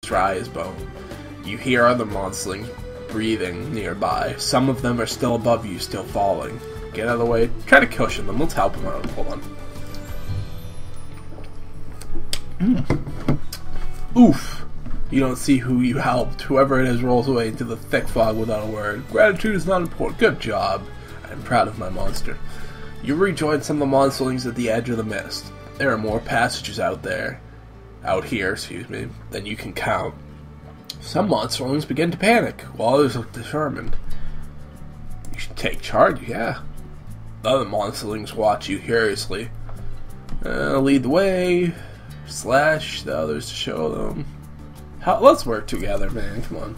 dry as bone. You hear other monsterlings breathing nearby. Some of them are still above you, still falling. Get out of the way. Try to cushion them. Let's help them out. Hold on. Oof. You don't see who you helped. Whoever it is rolls away into the thick fog without a word. Gratitude is not important. Good job. I'm proud of my monster. You rejoin some of the monsterlings at the edge of the mist. There are more passages out here, than you can count. Some monsterlings begin to panic, while others look determined. You should take charge, yeah. The other monsterlings watch you curiously. Lead the way, slash the others to show them. Let's work together, man, come on.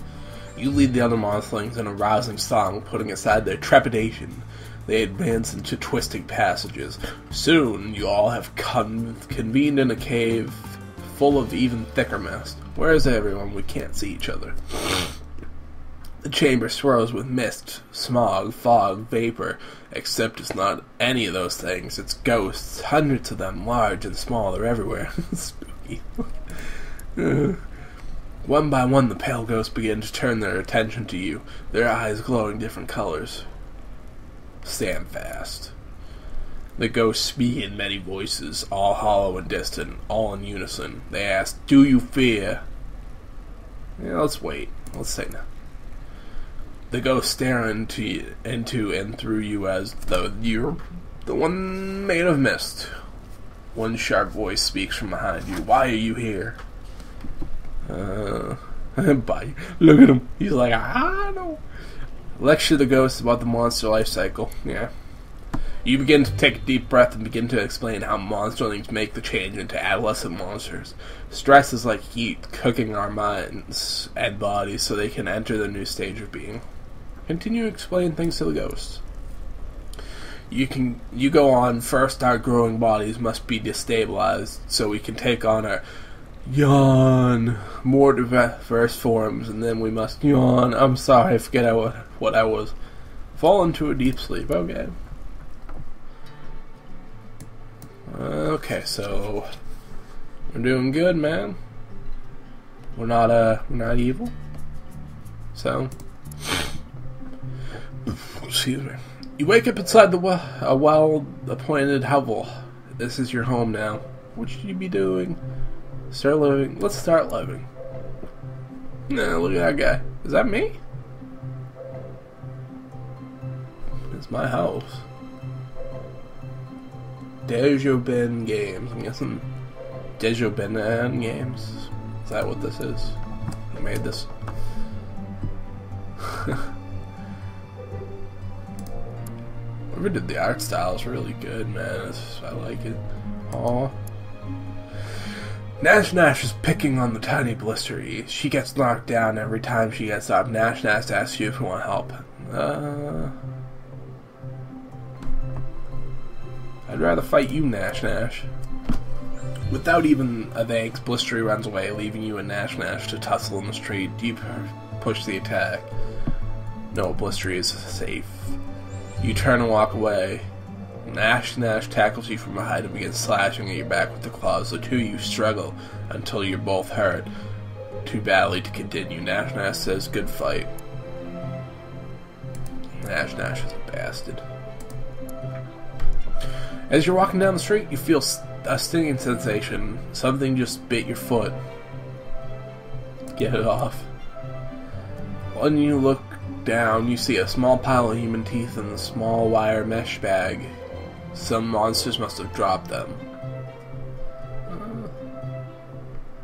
You lead the other monsterlings in a rousing song, putting aside their trepidation. They advance into twisting passages. Soon, you all have convened in a cave full of even thicker mist. Where is everyone? We can't see each other. The chamber swirls with mist, smog, fog, vapor, except it's not any of those things. It's ghosts, hundreds of them, large and small, they're everywhere. Spooky. One by one, the pale ghosts begin to turn their attention to you, their eyes glowing different colors. Stand fast. The ghosts speak in many voices, all hollow and distant, all in unison. They ask, "Do you fear?" Yeah, let's wait. Let's say no. The ghosts stare into and through you as though you're the one made of mist. One sharp voice speaks from behind you. "Why are you here?" Bye. Look at him. He's like, I know. Lecture the ghosts about the monster life cycle. Yeah. You begin to take a deep breath and begin to explain how monsterlings make the change into adolescent monsters. Stress is like heat, cooking our minds and bodies so they can enter the new stage of being. Continue to explain things to the ghosts. You go on. First, our growing bodies must be destabilized so we can take on our more diverse forms, and then we must yawn. I'm sorry, I forget what I was. Fall into a deep sleep. Okay. Okay, so we're doing good, man. We're not evil. So, excuse me. You wake up inside a well-appointed hovel. This is your home now. What should you be doing? Start living. Let's start living. Nah, look at that guy. Is that me? It's my house. Dejobin Games. I'm guessing Dejobin Games. Is that what this is? Who made this? Whoever did the art style is really good, man. I like it. Aww. Nash Nash is picking on the tiny blistery. She gets knocked down every time she gets up. Nash Nash asks you if you want help. I'd rather fight you, Nash Nash. Without even a thanks, Blistery runs away, leaving you and Nash Nash to tussle in the street. You push the attack. No, Blistery is safe. You turn and walk away. Nash Nash tackles you from behind and begins slashing at your back with the claws. The two of you struggle until you're both hurt. Too badly to continue. Nash Nash says, "Good fight." Nash Nash is a bastard. As you're walking down the street, you feel a stinging sensation. Something just bit your foot. Get it off. When you look down, you see a small pile of human teeth in a small wire mesh bag. Some monsters must have dropped them.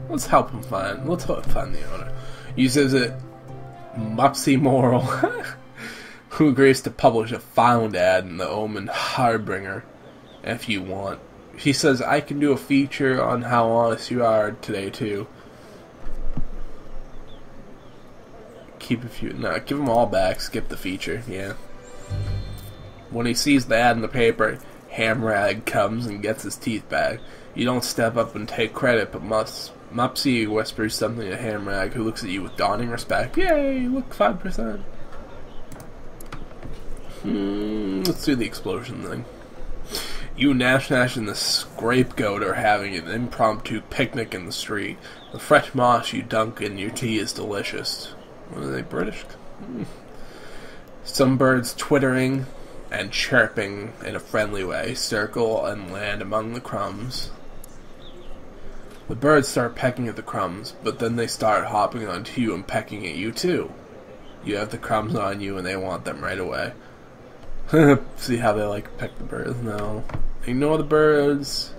Let's help him find. Let's find the owner. You visit Mopsy Moral, who agrees to publish a found ad in the Omen Harbinger if you want. She says, "I can do a feature on how honest you are today too." Keep a few. No, give them all back. Skip the feature. Yeah. When he sees the ad in the paper, Hamrag comes and gets his teeth back. You don't step up and take credit, but Mopsy whispers something to Hamrag, who looks at you with dawning respect. Yay! Look, 5%. Let's do the explosion thing. You, Nash Nash, and the Scapegoat are having an impromptu picnic in the street. The fresh moss you dunk in your tea is delicious. What are they, British? Some birds twittering and chirping in a friendly way circle and land among the crumbs. The birds start pecking at the crumbs, but then they start hopping onto you and pecking at you too. You have the crumbs on you and they want them right away. See how they like peck the birds? No. Ignore the birds.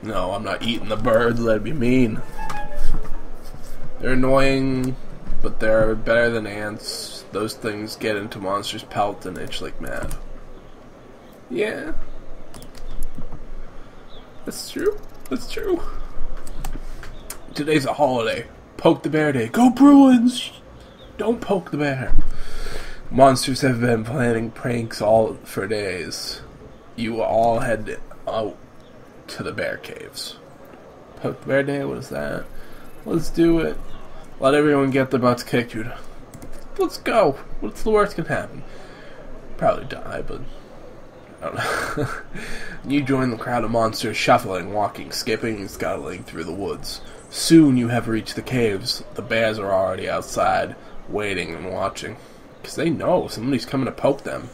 No, I'm not eating the birds, that'd be mean. They're annoying, but they're better than ants. Those things get into monsters' pelt and itch like mad. Yeah. That's true. That's true. Today's a holiday. Poke the Bear Day. Go Bruins! Don't poke the bear. Monsters have been planning pranks all for days. You all head out to the bear caves. Poke the Bear Day? What is that? Let's do it. Let everyone get their butts kicked, dude. Let's go. What's the worst can happen? Probably die, but I don't know. You join the crowd of monsters, shuffling, walking, skipping, and scuttling through the woods. Soon you have reached the caves. The bears are already outside, waiting and watching. Because they know somebody's coming to poke them.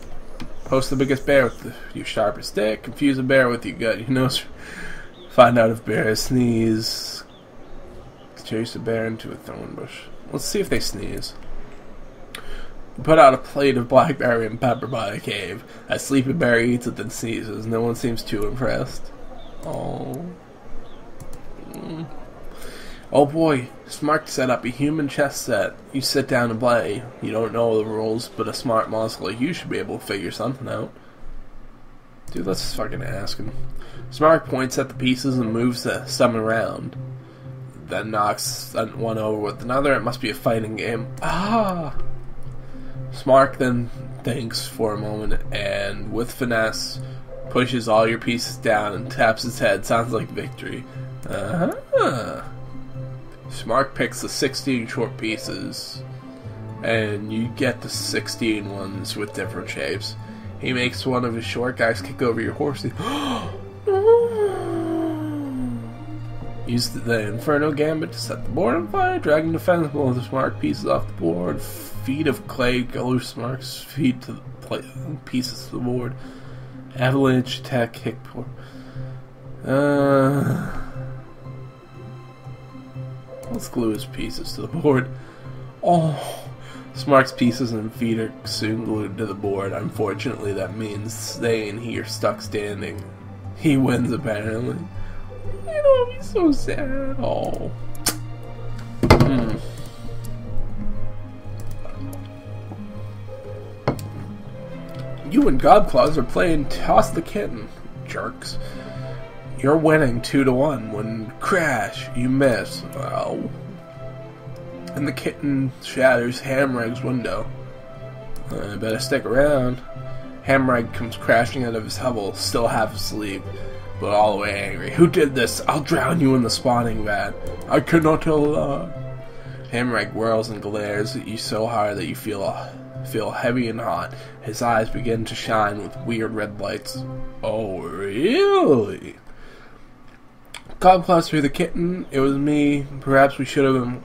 Post the biggest bear with your sharpest stick. Confuse a bear with your gut. You know, find out if bears sneeze. Chase a bear into a thorn bush. Let's see if they sneeze. Put out a plate of blackberry and pepper by a cave. A sleepy bear eats it then sneezes. No one seems too impressed. Oh. Oh boy, Smart set up a human chess set. You sit down and play. You don't know the rules, but a smart monster like you should be able to figure something out. Dude, let's just fucking ask him. Smart points at the pieces and moves some around. Then knocks one over with another. It must be a fighting game. Ah! Smart then thinks for a moment and, with finesse, pushes all your pieces down and taps his head. Sounds like victory. Smart picks the 16 short pieces, and you get the 16 ones with different shapes. He makes one of his short guys kick over your horse. Use the Inferno Gambit to set the board on fire. Dragon defends one of the Smart pieces off the board. Feet of clay glue Smart's feet to the pieces of the board. Avalanche attack kick board. Let's glue his pieces to the board. Oh, Smart's pieces and feet are soon glued to the board. Unfortunately, that means staying here stuck standing. He wins apparently. You know, he's so sad. Oh. You and Godclaws are playing Toss the Kitten, jerks. You're winning 2-1 when crash, you miss. Well, and the kitten shatters Hamrag's window. I better stick around. Hamrag comes crashing out of his hovel, still half asleep, but all the way angry. Who did this? I'll drown you in the spawning vat. I cannot tell a lie. Hamrag whirls and glares at you so hard that you feel heavy and hot. His eyes begin to shine with weird red lights. Oh, really? Godclaws threw the kitten. It was me. Perhaps we should have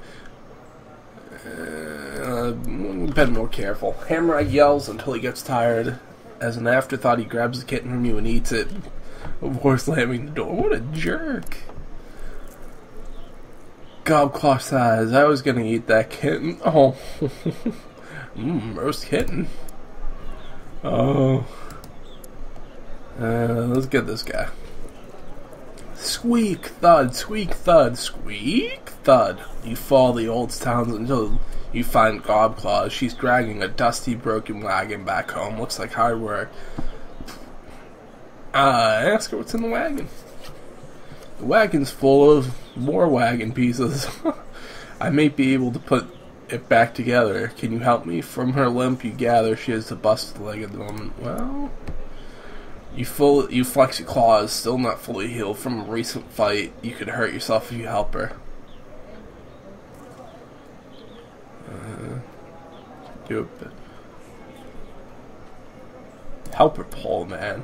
been more careful. Hamrag yells until he gets tired. As an afterthought, he grabs the kitten from you and eats it, before slamming the door. What a jerk. Godclaw sighs. I was gonna eat that kitten. Oh. Roast kitten. Oh. Let's get this guy. Squeak, thud, squeak, thud, squeak, thud. You follow the old sounds until you find Godclaw. She's dragging a dusty, broken wagon back home. Looks like hard work. Ask her what's in the wagon. The wagon's full of more wagon pieces. I may be able to put it back together. Can you help me? From her limp, you gather she has a busted leg at the moment. Well, you flex your claws, still not fully healed from a recent fight. You could hurt yourself if you help her. Do it. Help her pull, man.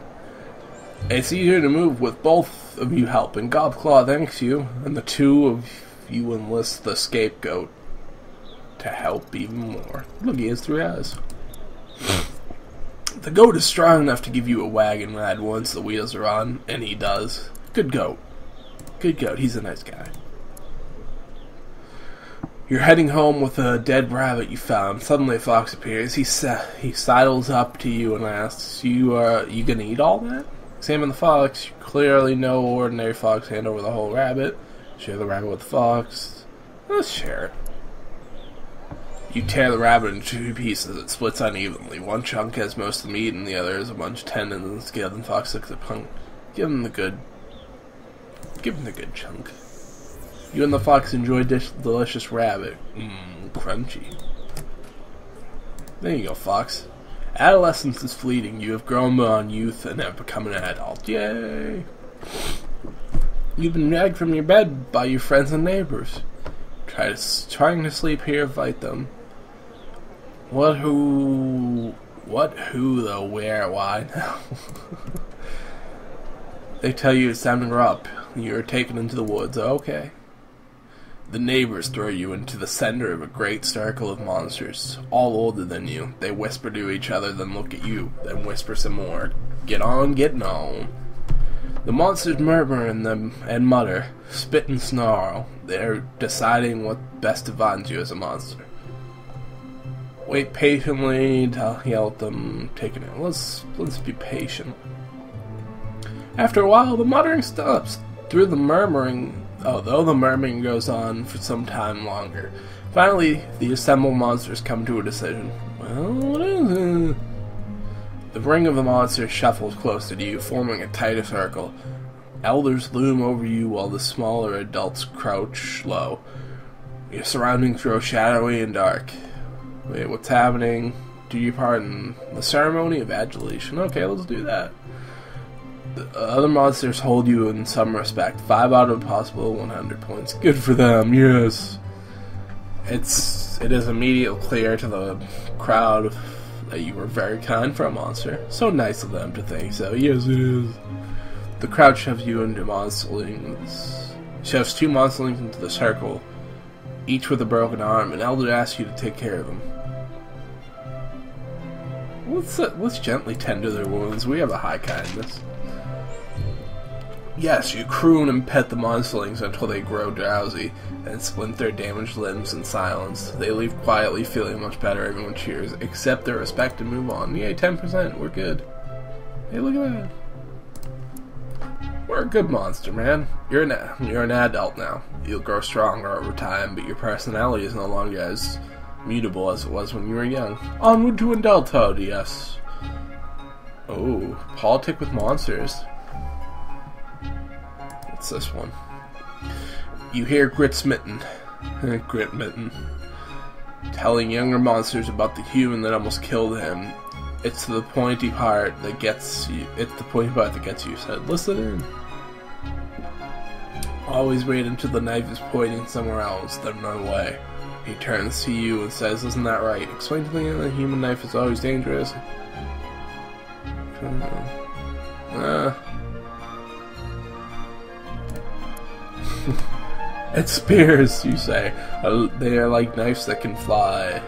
It's easier to move with both of you helping. Gobclaw thanks you, and the two of you enlist the scapegoat to help even more. Look, he has 3 eyes. The goat is strong enough to give you a wagon ride once the wheels are on, and he does. Good goat. Good goat, he's a nice guy. You're heading home with a dead rabbit you found. Suddenly a fox appears. He sidles up to you and asks, you gonna eat all that? Examine the fox. Clearly no ordinary fox hand over the whole rabbit. Share the rabbit with the fox. Let's share it. You tear the rabbit into 2 pieces. It splits unevenly. One chunk has most of the meat and the other is a bunch of tendons and scales, and the fox licks the punk. Give him the good chunk. You and the fox enjoy delicious rabbit. Crunchy. There you go, fox. Adolescence is fleeting. You have grown beyond youth and have become an adult. Yay! You've been dragged from your bed by your friends and neighbors. Trying to sleep here, fight them. What, who, though, where, why now? They tell you it's time to grow up. You're taken into the woods. Okay. The neighbors throw you into the center of a great circle of monsters, all older than you. They whisper to each other, then look at you, then whisper some more. Get on, getting on. The monsters murmur and mutter, spit and snarl. They're deciding what best defines you as a monster. Wait patiently to yell at them, taking it. Let's be patient. After a while, the muttering stops. Though the murmuring goes on for some time longer. Finally, the assembled monsters come to a decision. Well, what is it? The ring of the monsters shuffles closer to you, forming a tighter circle. Elders loom over you while the smaller adults crouch low. Your surroundings grow shadowy and dark. Wait, what's happening? Do you part in the ceremony of adulation? Okay, let's do that. The other monsters hold you in some respect. 5 out of possible 100 points. Good for them, yes. It is immediately clear to the crowd that you were very kind for a monster. So nice of them to think so. Yes, it is. The crowd shoves you into shoves 2 monsterlings into the circle, each with a broken arm. An elder asks you to take care of them. Let's gently tend to their wounds. We have a high kindness. Yes, you croon and pet the monsterlings until they grow drowsy and splint their damaged limbs in silence. They leave quietly, feeling much better. Everyone cheers, accept their respect, and move on. Yay, 10%. We're good. Hey, look at that. We're a good monster, man. You're an adult now. You'll grow stronger over time, but your personality is no longer as mutable as it was when you were young. Onward to adulthood, yes. Oh, politic with monsters. What's this one? You hear Gritsmitten, telling younger monsters about the human that almost killed him. It's the pointy part that gets you. Said, listen in. Always wait until the knife is pointing somewhere else, then run away. He turns to you and says, isn't that right? Explain to me the human knife is always dangerous. It's spears, you say. They are like knives that can fly.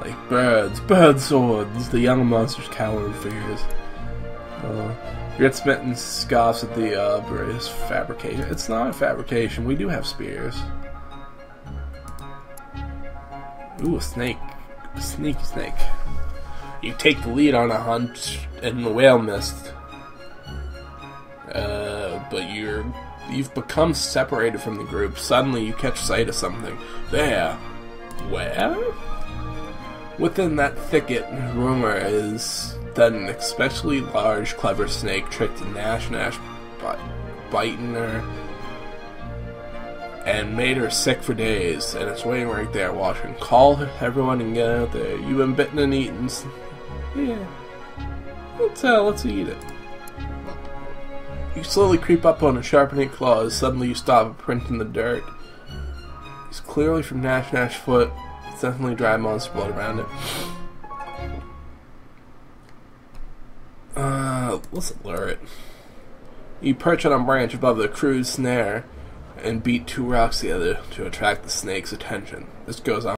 Like bird swords. The young monsters cower in fears. Gritsmitten scoffs at the British fabrication. It's not a fabrication. We do have spears. Ooh, a snake. A sneaky snake. You take the lead on a hunt in the whale mist. But you've become separated from the group. Suddenly you catch sight of something. There. Where? Within that thicket, rumor is that an especially large, clever snake tricked Nash by biting her and made her sick for days, and it's waiting right there watching. Call everyone and get out there. You've been bitten and eaten. Yeah. Let's eat it. You slowly creep up on a sharpening claws. Suddenly you stop a print in the dirt. It's clearly from Nash's foot. It's definitely dry monster blood around it. Let's lure it. You perch on a branch above the crude snare and beat two rocks together to attract the snake's attention. This goes on